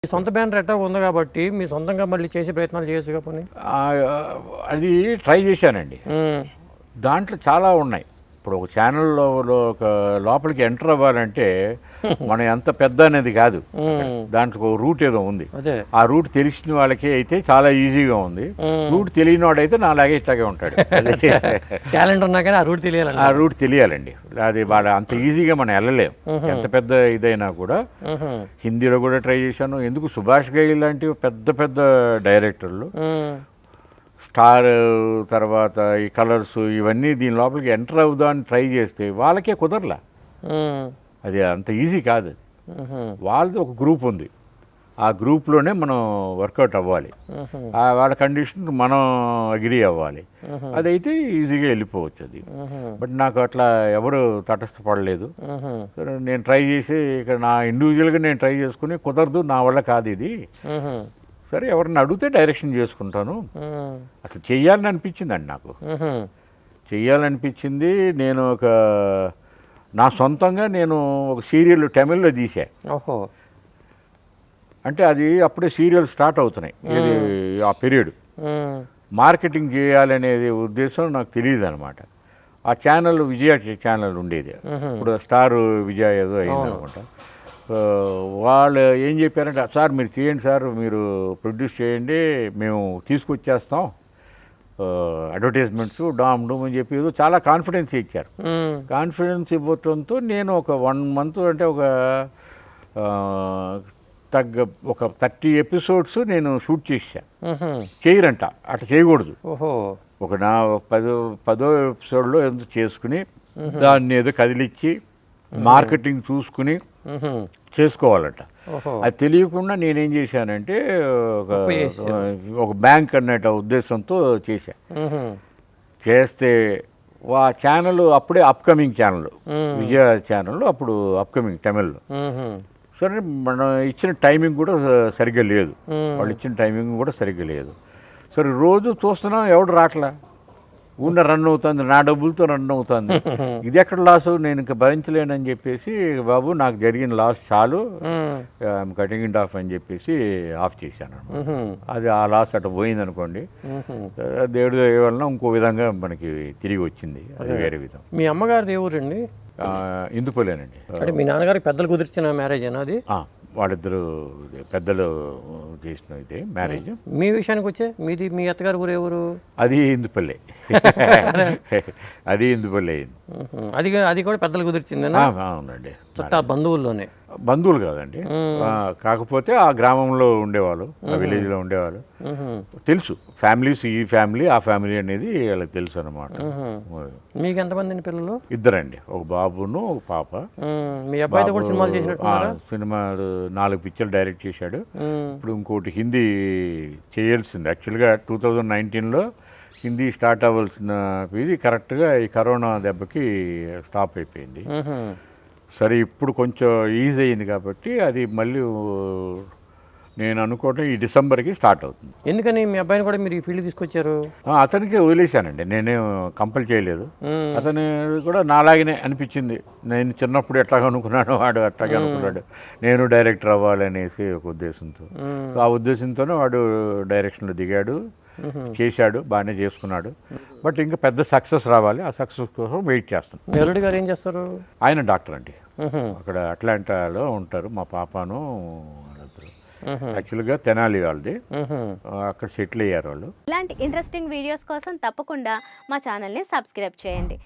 మీ సొంత బ్యానర్ ఎట్టా ఉంది కాబట్టి మీ సొంతంగా మళ్ళీ చేసే ప్రయత్నాలు చేయొచ్చుగా పోనీ. అది ట్రై చేశానండి. దాంట్లో చాలా ఉన్నాయి. ఇప్పుడు ఒక ఛానల్లో ఒక లోపలికి ఎంటర్ అవ్వాలంటే మనం ఎంత పెద్ద అనేది కాదు, దాంట్లో ఒక రూట్ ఏదో ఉంది. ఆ రూట్ తెలిసిన వాళ్ళకి అయితే చాలా ఈజీగా ఉంది. రూట్ తెలియని వాడైతే నాలాగే ఇట్లాగే ఉంటాడు. టాలెంట్ ఉన్నా కానీ ఆ రూట్ తెలియాలండి. అది వాడు అంత ఈజీగా మనం వెళ్ళలేము. ఎంత పెద్ద ఇదైనా కూడా. హిందీలో కూడా ట్రై చేశాను. ఎందుకు సుభాష్ ఘై లాంటి పెద్ద పెద్ద డైరెక్టర్లు, స్టార్ తర్వాత ఈ కలర్స్ ఇవన్నీ దీని లోపలికి ఎంటర్ అవుదామని ట్రై చేస్తే వాళ్ళకే కుదరలా. అది అంత ఈజీ కాదు. వాళ్ళది ఒక గ్రూప్ ఉంది, ఆ గ్రూప్లోనే మనం వర్కౌట్ అవ్వాలి. వాళ్ళ కండిషన్ మనం అగ్రీ అవ్వాలి. అదైతే ఈజీగా వెళ్ళిపోవచ్చు అది. బట్ నాకు అట్లా ఎవరు తటస్థపడలేదు. నేను ట్రై చేసి ఇక్కడ నా ఇండివిజువల్గా నేను ట్రై చేసుకుని కుదరదు, నా వల్ల కాదు ఇది. సరే ఎవరిని అడిగితే డైరెక్షన్ చేసుకుంటాను. అసలు చెయ్యాలని అనిపించిందండి నాకు. చెయ్యాలనిపించింది. నేను నా సొంతంగా నేను ఒక సీరియల్ తమిళ్లో తీసా. అంటే అది అప్పుడే సీరియల్ స్టార్ట్ అవుతున్నాయి, ఇది ఆ పీరియడ్. మార్కెటింగ్ చేయాలనేది ఉద్దేశం నాకు తెలియదు అనమాట. ఆ ఛానల్ విజయ ఛానల్ ఉండేది, ఇప్పుడు స్టార్ విజయ ఏదో అయింది అనమాట. వాళ్ళు ఏం చెప్పారంటే, సార్ మీరు చేయండి సార్, మీరు ప్రొడ్యూస్ చేయండి, మేము తీసుకొచ్చేస్తాం అడ్వర్టైజ్మెంట్స్ డామ్ డూమ్ అని చెప్పి ఏదో చాలా కాన్ఫిడెన్స్ ఇచ్చారు. కాన్ఫిడెన్స్ ఇవ్వటంతో నేను ఒక 1 month అంటే ఒక 30 episodes నేను షూట్ చేశాను. చేయరంట, అట్లా చేయకూడదు. ఒక 10వ ఎపిసోడ్లో ఎందుకు చేసుకుని దాన్ని ఏదో కదిలిచ్చి మార్కెటింగ్ చూసుకుని చేసుకోవాలంట. అది తెలియకుండా నేనేం చేశానంటే ఒక బ్యాంక్ అన్నట్టు ఉద్దేశంతో చేస్తే ఆ ఛానల్ అప్పుడే అప్కమింగ్ ఛానల్, విజయ ఛానల్ అప్పుడు అప్కమింగ్ తమిళ్లో. సరే మనం ఇచ్చిన టైమింగ్ కూడా సరిగ్గా లేదు, వాళ్ళు ఇచ్చిన టైమింగ్ కూడా సరిగ్గా లేదు. సరే రోజు చూస్తున్నాం, ఎవడు రావట్లా, ఉన్న రన్ అవుతుంది, నా డబ్బులతో రన్ అవుతుంది. ఇది ఎక్కడ లాసు, నేను ఇంకా భరించలేనని చెప్పేసి, బాబు నాకు జరిగిన లాస్ చాలు, కటింగ్ ఇట్ ఆఫ్ అని చెప్పేసి ఆఫ్ చేశాను. అది ఆ లాస్ అట్లా పోయింది అనుకోండి. దేవుడి వలన ఇంకో విధంగా మనకి తిరిగి వచ్చింది, అది వేరే విధం. మీ అమ్మగారిది ఏ ఊరండి? ఇందుకోలేనండి. అంటే మీ నాన్నగారికి పెద్దలు కుదిర్చిన మ్యారేజ్ అయినా అది? వాళ్ళిద్దరు పెద్దలు చేసిన ఇదే మ్యారేజ్. మీ విషయానికి వచ్చే మీ అత్తగారు ఊరు ఎవరు? అది ఇందుపల్లె. అది ఇందుపల్లె అయింది. అది కూడా పెద్దలు కుదిర్చింది? అవునండి. చుట్టా బంధువుల్లోనే? బంధువులు కాదండి, కాకపోతే ఆ గ్రామంలో ఉండేవాళ్ళు, ఆ విలేజ్లో ఉండేవాళ్ళు. తెలుసు ఫ్యామిలీస్, ఈ ఫ్యామిలీ ఆ ఫ్యామిలీ అనేది వాళ్ళకి తెలుసు అనమాట. మీకు ఎంతమంది పిల్లలు? 2 అండి, ఒక బాబును ఒక పాప. మీ అబ్బాయితో కూడా సినిమాలు చేసినట్టున్నారా? సినిమాలు 4 పిక్చర్లు డైరెక్ట్ చేశాడు. ఇప్పుడు ఇంకోటి హిందీ చేయాల్సింది. యాక్చువల్గా 2019లో హిందీ స్టార్ట్ అవ్వాల్సిన ఇది కరెక్ట్గా ఈ కరోనా దెబ్బకి స్టాప్ అయిపోయింది. సరే ఇప్పుడు కొంచెం ఈజీ అయింది కాబట్టి అది మళ్ళీ నేను అనుకోవటం ఈ డిసెంబర్కి స్టార్ట్ అవుతుంది. ఎందుకని మీ అబ్బాయిని కూడా మీరు ఈ ఫీల్డ్ తీసుకొచ్చారు? అతనికి వదిలేశానండి, నేనేం కంపల్ చేయలేదు. అతను కూడా నాలాగనే అనిపించింది. నేను చిన్నప్పుడు ఎట్లాగా అనుకున్నాను, వాడు అట్లాగే అనుకున్నాడు, నేను డైరెక్టర్ అవ్వాలనేసి ఒక ఉద్దేశంతో. ఆ ఉద్దేశంతోనే వాడు డైరెక్షన్లో దిగాడు, చేశాడు, బాగానే చేసుకున్నాడు. బట్ ఇంకా పెద్ద సక్సెస్ రావాలి, ఆ సక్సెస్ కోసం వెయిట్ చేస్తాను. మీ అల్లుడి గారు ఏం చేస్తారు? ఆయన డాక్టర్ అండి, అక్కడ అట్లాంటాలో ఉంటారు. మా పాపను వాళ్ళిద్దరు యాక్చువల్గా తెనాలి వాళ్ళది, అక్కడ సెటిల్ అయ్యారు వాళ్ళు. ఇలాంటి ఇంట్రెస్టింగ్ వీడియోస్ కోసం తప్పకుండా మా ఛానల్ని సబ్స్క్రైబ్ చేయండి.